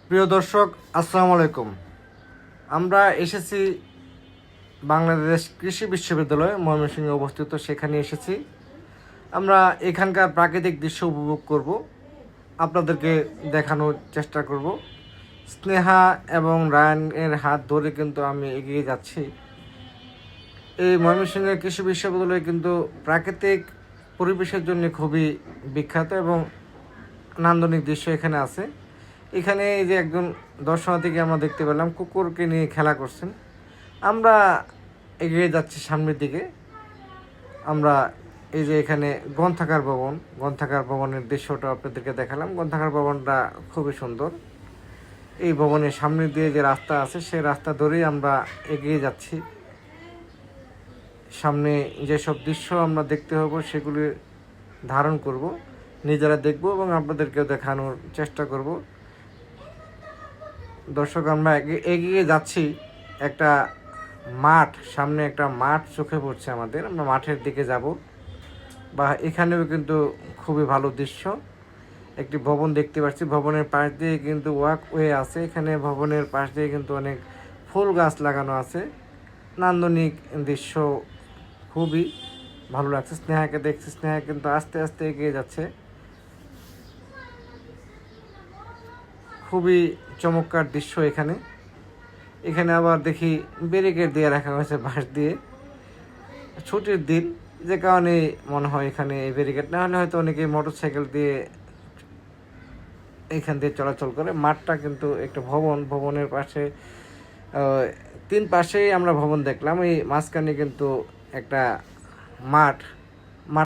প্রিয় দর্শক, আসসালামু আলাইকুম। আমরা এসেছি বাংলাদেশ কৃষি বিশ্ববিদ্যালয় ময়মনসিংহে অবস্থিত, সেখানে এসেছি। আমরা এখানকার প্রাকৃতিক দৃশ্য উপভোগ করব, আপনাদেরকে দেখানোর চেষ্টা করব। স্নেহা এবং রায়ানের হাত ধরে কিন্তু আমি এগিয়ে যাচ্ছি। এই ময়মনসিংহের কৃষি বিশ্ববিদ্যালয় কিন্তু প্রাকৃতিক পরিবেশের জন্য খুবই বিখ্যাত এবং নান্দনিক দৃশ্য এখানে আছে। এখানে এই যে একজন দর্শনার্থীকে আমরা দেখতে পেলাম কুকুরকে নিয়ে খেলা করছেন। আমরা এগিয়ে যাচ্ছি সামনের দিকে। আমরা এই যে এখানে গ্রন্থাগার ভবনের দৃশ্যটা আপনাদেরকে দেখালাম। গ্রন্থাগার ভবনটা খুবই সুন্দর। এই ভবনের সামনে দিয়ে যে রাস্তা আছে সেই রাস্তা ধরেই আমরা এগিয়ে যাচ্ছি। সামনে যেসব দৃশ্য আমরা দেখতে হবো সেগুলি ধারণ করব, নিজেরা দেখব এবং আপনাদেরকেও দেখানোর চেষ্টা করব। দর্শক, আমরা এগিয়ে যাচ্ছি। একটা মাঠ, সামনে একটা মাঠ চোখে পড়ছে আমাদের। আমরা মাঠের দিকে যাব। বা এখানেও কিন্তু খুবই ভালো দৃশ্য। একটি ভবন দেখতে পাচ্ছি, ভবনের পাশ দিয়ে কিন্তু ওয়াকওয়ে আছে। এখানে ভবনের পাশ দিয়ে কিন্তু অনেক ফুল গাছ লাগানো আছে। নান্দনিক দৃশ্য, খুবই ভালো লাগছে। স্নেহাকে দেখছি, স্নেহা কিন্তু আস্তে আস্তে এগিয়ে যাচ্ছে। খুবই চমৎকার দৃশ্য এখানে। এখানে আবার দেখি ব্যারিকেড দিয়ে রাখা হয়েছে বাঁশ দিয়ে। ছুটির দিন, যে কারণে মনে হয় এখানে এই ব্যারিকেড, না হলে হয়তো অনেকে মোটরসাইকেল দিয়ে এখান দিয়ে চলাচল করে। মাঠটা কিন্তু একটা ভবনের পাশে, তিন পাশেই আমরা ভবন দেখলাম। এই মাঝখানে কিন্তু একটা মাঠ